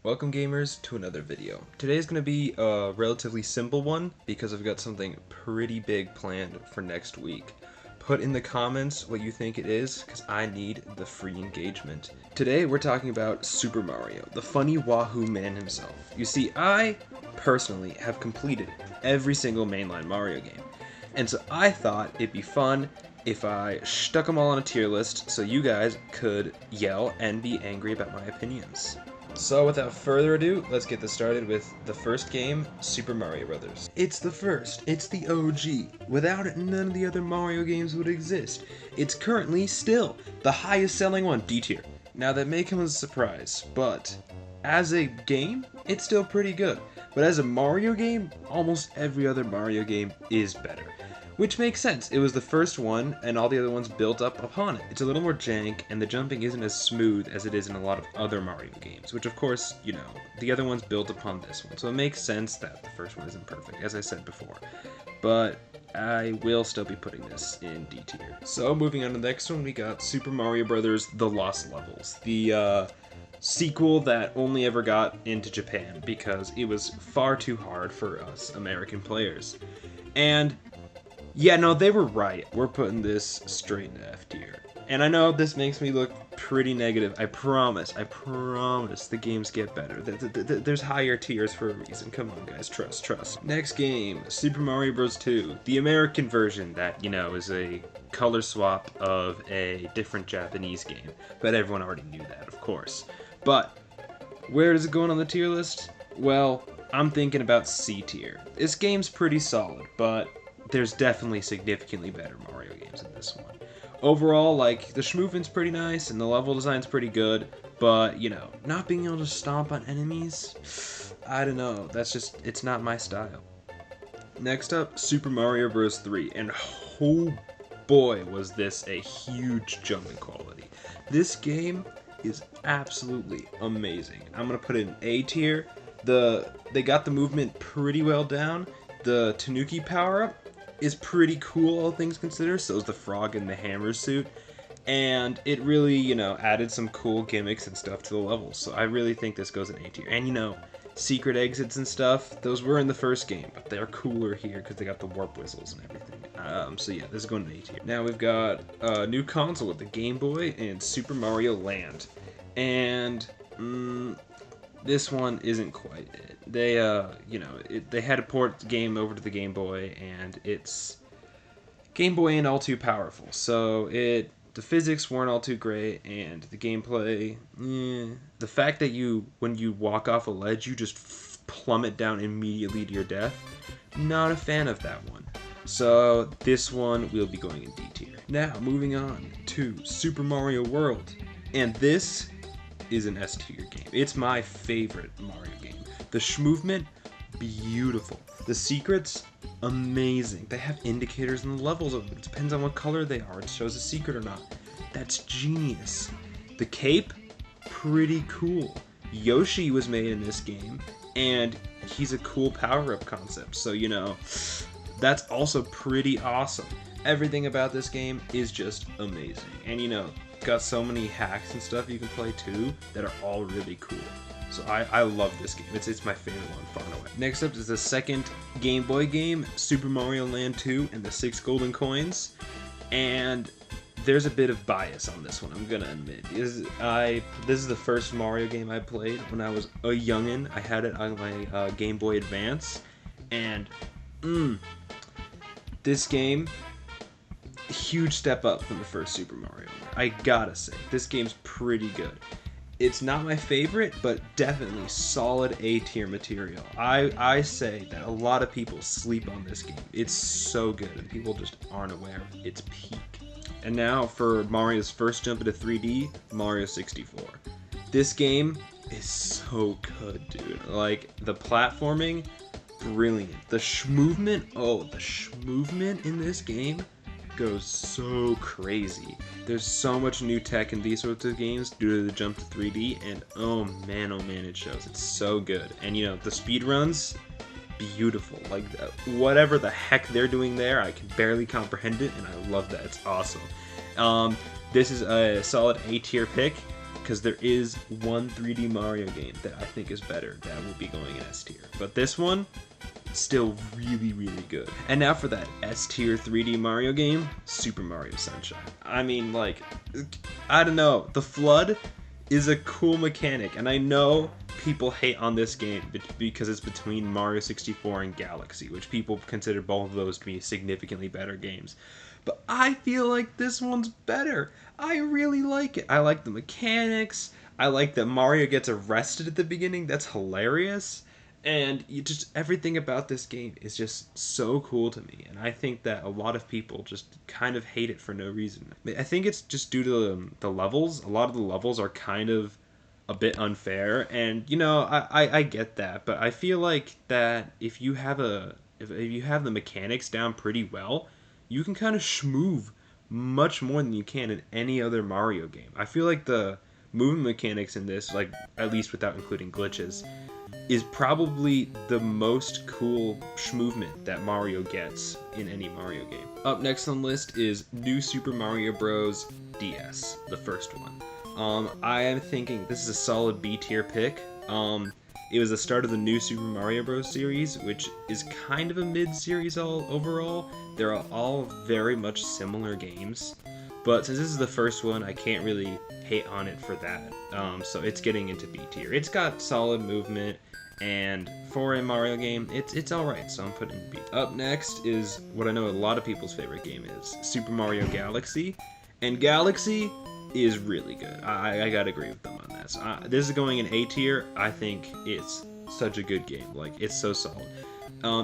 Welcome gamers to another video. Today is going to be a relatively simple one because I've got something pretty big planned for next week. Put in the comments what you think it is because I need the free engagement. Today we're talking about Super Mario, the funny Wahoo man himself. You see, I personally have completed every single mainline Mario game, and so I thought it'd be fun if I stuck them all on a tier list so you guys could yell and be angry about my opinions. So without further ado, let's get this started with the first game, Super Mario Bros. It's the first, it's the OG. Without it, none of the other Mario games would exist. It's currently still the highest selling one, D tier. Now that may come as a surprise, but as a game, it's still pretty good. But as a Mario game, almost every other Mario game is better. Which makes sense, it was the first one, and all the other ones built up upon it. It's a little more jank, and the jumping isn't as smooth as it is in a lot of other Mario games, which of course, you know, the other ones built upon this one, so it makes sense that the first one isn't perfect, as I said before. But I will still be putting this in D tier. So moving on to the next one, we got Super Mario Bros. The Lost Levels. The sequel that only ever got into Japan because it was far too hard for us American players. And yeah, no, they were right. We're putting this straight into F tier. And I know this makes me look pretty negative. I promise the games get better. There's higher tiers for a reason. Come on, guys, trust. Next game, Super Mario Bros. 2. The American version that, you know, is a color swap of a different Japanese game. But everyone already knew that, of course. But where does it go on the tier list? Well, I'm thinking about C tier. This game's pretty solid, but there's definitely significantly better Mario games than this one. Overall, like, the schmoofing's pretty nice and the level design's pretty good, but, you know, not being able to stomp on enemies, I don't know, that's just, it's not my style. Next up, Super Mario Bros. 3, and oh boy was this a huge jump in quality. This game is absolutely amazing. I'm gonna put it in A tier. They got the movement pretty well down. The Tanuki power-up is pretty cool, all things considered. So is the frog in the hammer suit, and it really, you know, added some cool gimmicks and stuff to the levels. So I really think this goes in A tier. And you know, secret exits and stuff, those were in the first game, but they're cooler here because they got the warp whistles and everything. So yeah, this is going in A tier. Now we've got a new console with the Game Boy and Super Mario Land, and this one isn't quite it. They, you know, they had to port the game over to the Game Boy, and it's Game Boy ain't all too powerful. So the physics weren't all too great, and the gameplay, the fact that when you walk off a ledge, you just plummet down immediately to your death. Not a fan of that one. So this one will be going in D tier. Now moving on to Super Mario World, and this is an S tier game. It's my favorite Mario game. The schmovement, beautiful. The secrets, amazing. They have indicators in the levels of it. It depends on what color they are. It shows a secret or not. That's genius. The cape, pretty cool. Yoshi was made in this game, and he's a cool power-up concept. So, you know, that's also pretty awesome. Everything about this game is just amazing. And, you know, got so many hacks and stuff you can play too that are all really cool. So I love this game. It's my favorite one, far and away. Next up is the second Game Boy game, Super Mario Land 2 and the 6 golden coins. And there's a bit of bias on this one, I'm gonna admit. This is the first Mario game I played when I was a youngin'. I had it on my Game Boy Advance, and this game, huge step up from the first Super Mario. I gotta say, this game's pretty good. It's not my favorite, but definitely solid A tier material. I say that a lot of people sleep on this game. It's so good, and people just aren't aware of its peak. And now for Mario's first jump into 3D, Mario 64. This game is so good, dude. Like, the platforming, brilliant. The schmovement, the schmovement in this game goes so crazy. There's so much new tech in these sorts of games due to the jump to 3D, and oh man, it shows. It's so good. And you know, the speed runs, beautiful. Like, whatever the heck they're doing there, I can barely comprehend it, and I love that. It's awesome. This is a solid A tier pick. because there is one 3D Mario game that I think is better that will be going in S tier. But this one, still really, really good. And now for that S tier 3D Mario game, Super Mario Sunshine. I mean, like, I don't know, the FLUDD is a cool mechanic, and I know people hate on this game because it's between Mario 64 and Galaxy, which people consider both of those to be significantly better games. But I feel like this one's better. I really like it. I like the mechanics. I like that Mario gets arrested at the beginning. That's hilarious. And everything about this game is just so cool to me. And I think that a lot of people just kind of hate it for no reason. I think it's just due to the levels. A lot of the levels are kind of a bit unfair. And, you know, I get that. But I feel like that if you have the mechanics down pretty well, you can kind of schmoove much more than you can in any other Mario game. I feel like the movement mechanics in this, like, at least without including glitches, is probably the most cool schmoovement that Mario gets in any Mario game. Up next on the list is New Super Mario Bros. DS, the first one. I am thinking this is a solid B tier pick. It was the start of the New Super Mario Bros. Series, which is kind of a mid-series overall. They're all very much similar games. But since this is the first one, I can't really hate on it for that. So it's getting into B tier. It's got solid movement, and for a Mario game, it's alright, so I'm putting it in B. Up next is what I know a lot of people's favorite game is, Super Mario Galaxy. And Galaxy is really good. I gotta agree with them on this. This is going in A tier. I think it's such a good game. Like, it's so solid.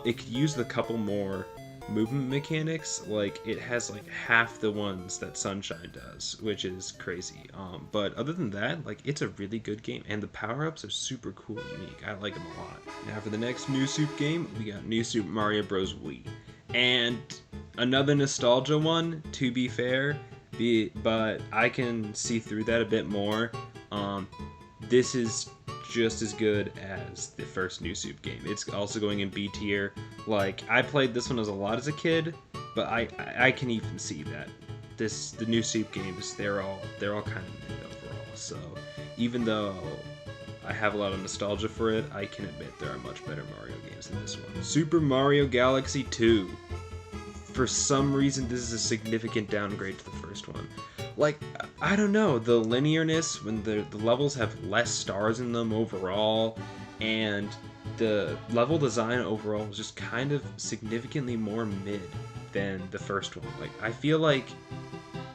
It could use a couple more movement mechanics. Like, it has like half the ones that Sunshine does, which is crazy. But other than that, like, it's a really good game, and the power-ups are super cool and unique. I like them a lot. Now for the next New Soup game, we got New Super Mario Bros. Wii. And another nostalgia one, to be fair, but I can see through that a bit more. This is just as good as the first New Soup game. It's also going in B tier. Like, I played this one a lot as a kid, but I can even see that the New Soup games, they're all kind of mid overall. So even though I have a lot of nostalgia for it, I can admit there are much better Mario games than this one. Super Mario Galaxy 2. For some reason, this is a significant downgrade to the first one. Like, I don't know, the linearness, when the levels have less stars in them overall, and the level design overall was just kind of significantly more mid than the first one. Like, I feel like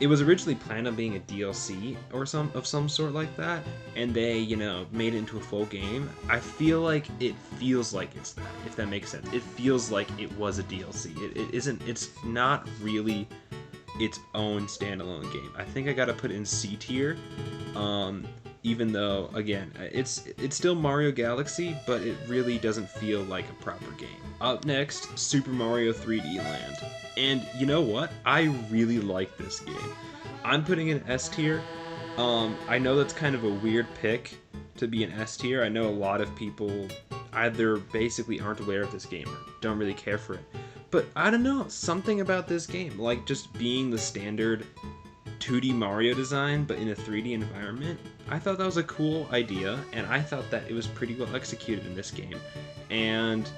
it was originally planned on being a DLC or some sort like that, and they, you know, made it into a full game. I feel like it feels like it's that, if that makes sense. It feels like it was a DLC. It's not really its own standalone game. I think I gotta put it in C tier, even though, again, it's still Mario Galaxy, but it really doesn't feel like a proper game. Up next, Super Mario 3D Land. And you know what? I really like this game. I'm putting it in S tier. I know that's kind of a weird pick to be an S tier. I know a lot of people either basically aren't aware of this game or don't really care for it. But I don't know, something about this game, like just being the standard 2D Mario design, but in a 3D environment, I thought that was a cool idea, and I thought that it was pretty well executed in this game. And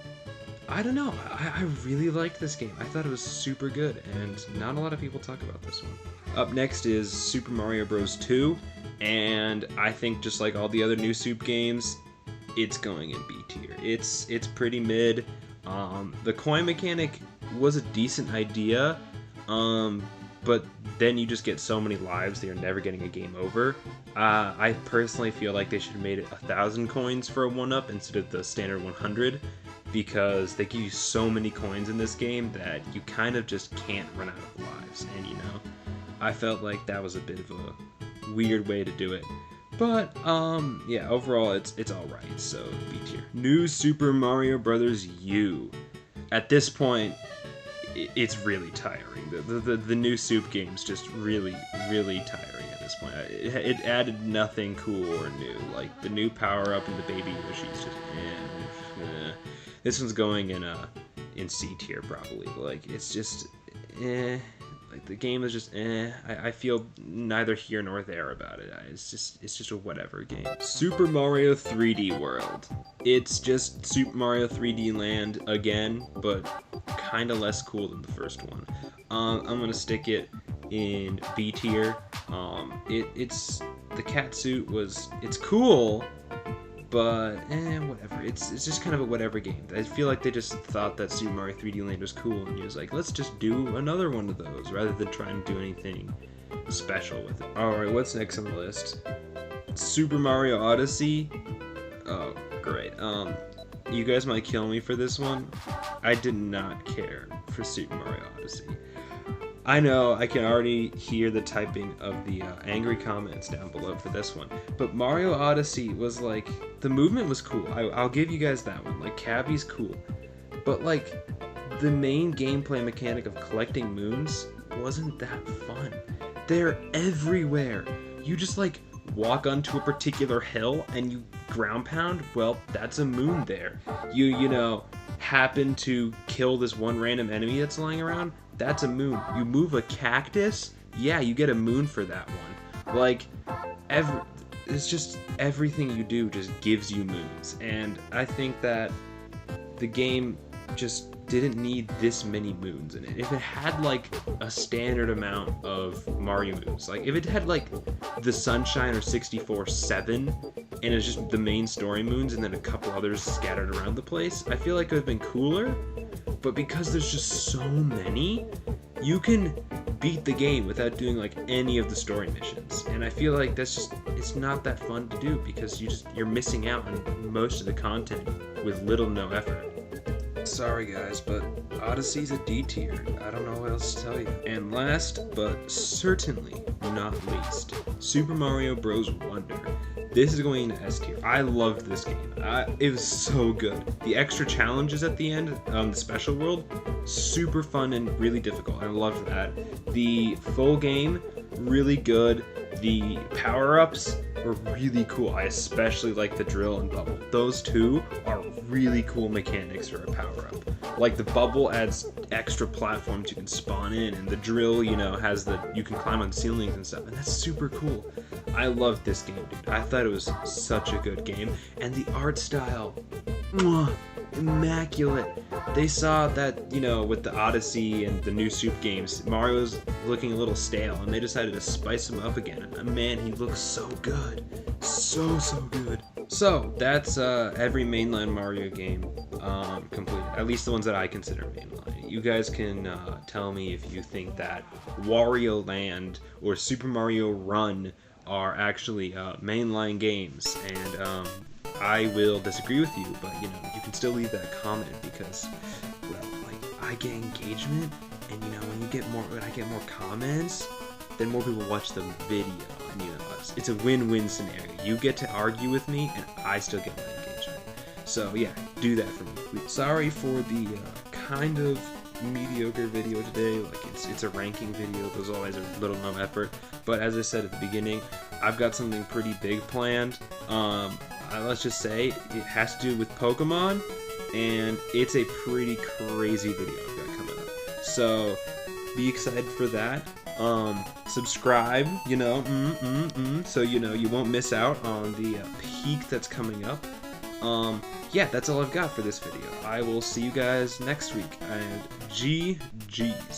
I don't know, I really liked this game. I thought it was super good, and not a lot of people talk about this one. Up next is Super Mario Bros. 2, and I think just like all the other New Soup games, it's going in B tier. It's pretty mid. The coin mechanic was a decent idea, but then you just get so many lives that you're never getting a game over. I personally feel like they should have made it 1,000 coins for a 1-up instead of the standard 100, because they give you so many coins in this game that you kind of just can't run out of lives, and you know, I felt like that was a bit of a weird way to do it. But, yeah, overall, it's alright, so B tier. New Super Mario Bros. U. At this point, it's really tiring. The New Soup game's just really, really tiring at this point. It added nothing cool or new. Like, the new power-up and the Baby Yoshi's just, This one's going in C tier, probably. Like, it's just, Like, the game is just I feel neither here nor there about it. It's just a whatever game. Super Mario 3D World. It's just Super Mario 3D Land again, but kind of less cool than the first one. I'm gonna stick it in B tier. It's the cat suit it's cool, but whatever. It's just kind of a whatever game. I feel like they just thought that Super Mario 3D Land was cool, and he was like, let's just do another one of those rather than try and do anything special with it. All right, what's next on the list? Super Mario Odyssey. Oh, great. You guys might kill me for this one. I did not care for Super Mario Odyssey. I know, I can already hear the typing of the angry comments down below for this one, but Mario Odyssey was like, the movement was cool. I'll give you guys that one. Like, Cappy's cool, but like, the main gameplay mechanic of collecting moons wasn't that fun. They're everywhere. You just like walk onto a particular hill and you ground pound, well, that's a moon there. You know, happen to kill this one random enemy that's lying around, that's a moon. You move a cactus, yeah, you get a moon for that one. Like, it's just everything you do just gives you moons. And I think that the game just didn't need this many moons in it. If it had like a standard amount of Mario moons, like if it had like the Sunshine or 64-7 and it's just the main story moons and then a couple others scattered around the place, I feel like it would have been cooler. But because there's just so many, you can beat the game without doing like any of the story missions. And I feel like it's not that fun to do because you're missing out on most of the content with little no effort. Sorry guys, but Odyssey's a D tier. I don't know what else to tell you. And last, but certainly not least, Super Mario Bros. Wonder. This is going into S tier. I loved this game. It was so good. The extra challenges at the end, the special world, super fun and really difficult. I loved that. The full game, really good. The power-ups were really cool. I especially like the drill and bubble. Those two are really cool mechanics for a power-up. Like the bubble adds extra platforms you can spawn in, and the drill, you know, has you can climb on ceilings and stuff, and that's super cool. I loved this game, dude. I thought it was such a good game, and the art style, immaculate. They saw that, you know, with the Odyssey and the new Soup games, Mario's looking a little stale, and they decided to spice him up again. And man, he looks so good. So good. So, that's every mainline Mario game completed. At least the ones that I consider mainline. You guys can tell me if you think that Wario Land or Super Mario Run are actually mainline games. And I will disagree with you, but you know, you can still leave that comment because, well, like, I get engagement, and you know, when I get more comments, then more people watch the video, and you know, it's a win-win scenario. You get to argue with me, and I still get my engagement. So yeah, do that for me, please. Sorry for the kind of mediocre video today. Like, it's a ranking video. There's always a little no effort, but as I said at the beginning, I've got something pretty big planned. Let's just say it has to do with Pokemon, and it's a pretty crazy video I've got coming up. So be excited for that. Subscribe, you know, so you know you won't miss out on the peak that's coming up. Yeah, that's all I've got for this video. I will see you guys next week, and GG's.